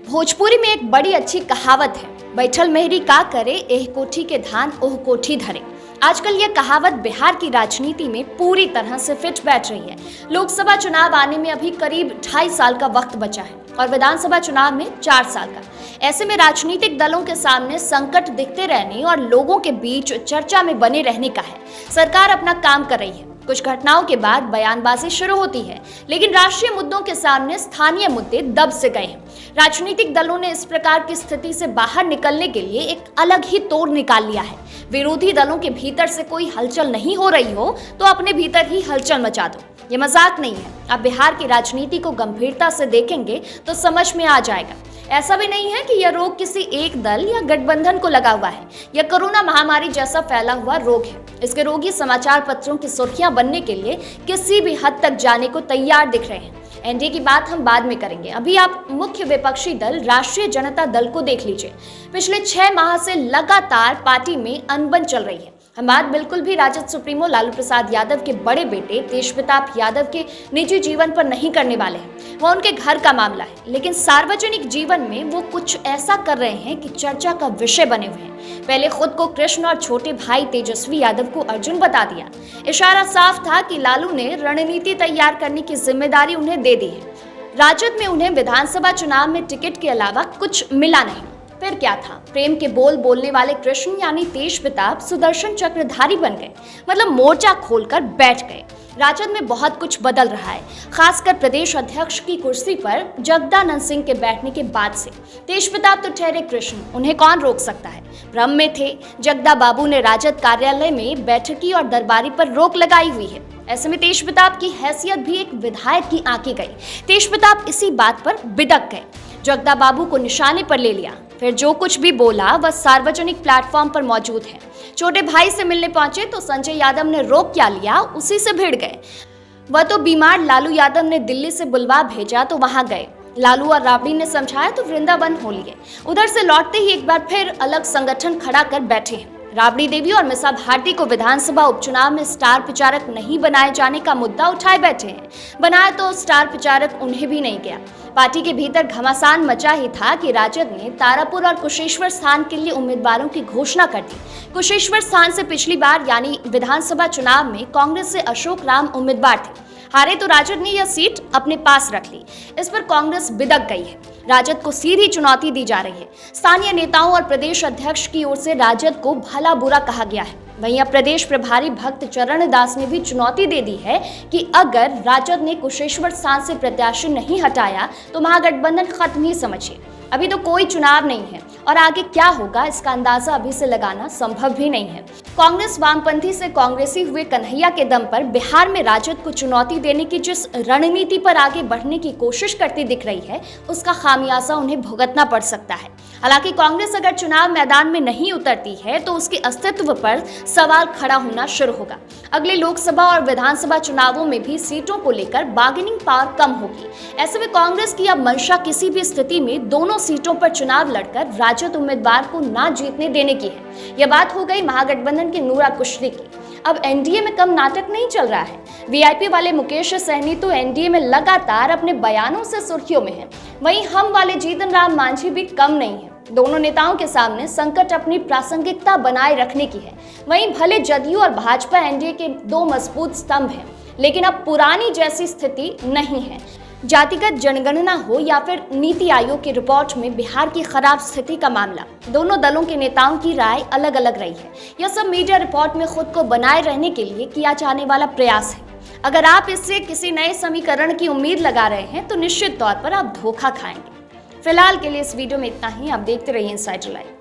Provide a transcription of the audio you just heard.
भोजपुरी में एक बड़ी अच्छी कहावत है, बैठल मेहरी का करे एह कोठी के धान ओह कोठी धरे। आजकल यह कहावत बिहार की राजनीति में पूरी तरह से फिट बैठ रही है। लोकसभा चुनाव आने में अभी करीब 2.5 साल का वक्त बचा है और विधानसभा चुनाव में 4 साल का। ऐसे में राजनीतिक दलों के सामने संकट दिखते रहने और लोगों के बीच चर्चा में बने रहने का है। सरकार अपना काम कर रही है, कुछ घटनाओं के बाद बयानबाजी शुरू होती है, लेकिन राष्ट्रीय मुद्दों के सामने स्थानीय मुद्दे दब से गए हैं। राजनीतिक दलों ने इस प्रकार की स्थिति से बाहर निकलने के लिए एक अलग ही तोड़ निकाल लिया है। विरोधी दलों के भीतर से कोई हलचल नहीं हो रही हो तो अपने भीतर ही हलचल मचा दो। ये मजाक नहीं है। आप बिहार की राजनीति को गंभीरता से देखेंगे तो समझ में आ जाएगा। ऐसा भी नहीं है कि यह रोग किसी एक दल या गठबंधन को लगा हुआ है। यह कोरोना महामारी जैसा फैला हुआ रोग है। इसके रोगी समाचार पत्रों की सुर्खियां बनने के लिए किसी भी हद तक जाने को तैयार दिख रहे हैं। एनडीए की बात हम बाद में करेंगे। अभी आप मुख्य विपक्षी दल राष्ट्रीय जनता दल को देख लीजिए। पिछले 6 माह से लगातार पार्टी में अनबन चल रही है। हम बात बिल्कुल भी राजद सुप्रीमो लालू प्रसाद यादव के बड़े बेटे तेजप्रताप यादव के निजी जीवन पर नहीं करने वाले हैं। वह उनके घर का मामला है, लेकिन सार्वजनिक जीवन में वो कुछ ऐसा कर रहे हैं कि चर्चा का विषय बने हुए हैं। पहले खुद को कृष्ण और छोटे भाई तेजस्वी यादव को अर्जुन बता दिया। इशारा साफ था कि लालू ने रणनीति तैयार करने की जिम्मेदारी उन्हें दे दी है। राजद में उन्हें विधानसभा चुनाव में टिकट के अलावा कुछ मिला नहीं। फिर क्या था? प्रेम के बोल बोलने वाले कृष्ण यानी तेजप्रताप सुदर्शन चक्रधारी बन गए, मतलब मोर्चा खोलकर बैठ गए। राजद में बहुत कुछ बदल रहा है, खासकर प्रदेश अध्यक्ष की कुर्सी पर जगदानंद सिंह के बैठने के बाद से। तेजप्रताप तो ठहरे कृष्ण, उन्हें कौन रोक सकता है? भ्रम में थे। जगदा बाबू ने राजद कार्यालय में बैठकी और दरबारी पर रोक लगाई हुई है। ऐसे में तेजप्रताप की हैसियत भी एक विधायक की आंकी गई। तेजप्रताप इसी बात पर बिदक गए, जगदा बाबू को निशाने पर ले लिया। फिर जो कुछ भी बोला वह सार्वजनिक प्लेटफॉर्म पर मौजूद है। छोटे भाई से मिलने पहुंचे तो संजय यादव ने रोक क्या लिया, उसी से भिड़ गए। वह तो बीमार लालू यादव ने दिल्ली से बुलवा भेजा तो वहां गए। लालू और राबड़ी ने समझाया तो वृंदावन हो लिए। उधर से लौटते ही एक बार फिर अलग संगठन खड़ा कर बैठे हैं। राबड़ी देवी और मिसा भारती को विधानसभा उपचुनाव में स्टार प्रचारक नहीं बनाए जाने का मुद्दा उठाए बैठे हैं। बनाया तो स्टार प्रचारक उन्हें भी नहीं गया। पार्टी के भीतर घमासान मचा ही था कि राजद ने तारापुर और कुशेश्वर स्थान के लिए उम्मीदवारों की घोषणा कर दी। कुशेश्वर स्थान से पिछली बार यानी विधानसभा चुनाव में कांग्रेस से अशोक राम उम्मीदवार थे। हारे तो राजद ने यह सीट अपने पास रख ली। इस पर कांग्रेस बिदक गई है। राजद को सीधी चुनौती दी जा रही है। स्थानीय नेताओं और प्रदेश अध्यक्ष की ओर से राजद को भला बुरा कहा गया है। वहीं अब प्रदेश प्रभारी भक्त चरण दास ने भी चुनौती दे दी है कि अगर राजद ने कुशेश्वर स्थान से प्रत्याशी नहीं हटाया तो महागठबंधन खत्म ही समझिए। अभी तो कोई चुनाव नहीं है और आगे क्या होगा इसका अंदाजा अभी से लगाना संभव भी नहीं है। कांग्रेस वामपंथी से कांग्रेसी हुए कन्हैया के दम पर बिहार में राजद को चुनौती देने की जिस रणनीति पर आगे बढ़ने की कोशिश करती दिख रही है, उसका खामियाजा उन्हें भुगतना पड़ सकता है। हालांकि कांग्रेस अगर चुनाव मैदान में नहीं उतरती है तो उसके अस्तित्व पर सवाल खड़ा होना शुरू होगा। अगले लोकसभा और विधानसभा चुनावों में भी सीटों को लेकर बार्गेनिंग पावर कम होगी। ऐसे में कांग्रेस की अब मंशा किसी भी स्थिति में दोनों सीटों पर चुनाव लड़कर राजद उम्मीदवार को ना जीतने देने की है। यह बात हो गई महागठबंधन के नूरा कुश्ती की। अब एनडीए में कम नाटक नहीं चल रहा है। वीआईपी वाले मुकेश सहनी तो एनडीए में लगातार अपने बयानों से सुर्खियों में हैं। वहीं हम वाले जीतन राम मांझी भी कम नहीं है। दोनों नेताओं के सामने संकट अपनी प्रासंगिकता बनाए रखने की है। वहीं भले जदयू और भाजपा एनडीए के 2 मजबूत स्तंभ हैं, लेकिन अब पुरानी जैसी स्थिति नहीं है। जातिगत जनगणना हो या फिर नीति आयोग की रिपोर्ट में बिहार की खराब स्थिति का मामला, दोनों दलों के नेताओं की राय अलग अलग रही है। यह सब मीडिया रिपोर्ट में खुद को बनाए रहने के लिए किया जाने वाला प्रयास है। अगर आप इससे किसी नए समीकरण की उम्मीद लगा रहे हैं तो निश्चित तौर पर आप धोखा खाएंगे। फिलहाल के लिए इस वीडियो में इतना ही। आप देखते रहिए इनसाइडर लाइव।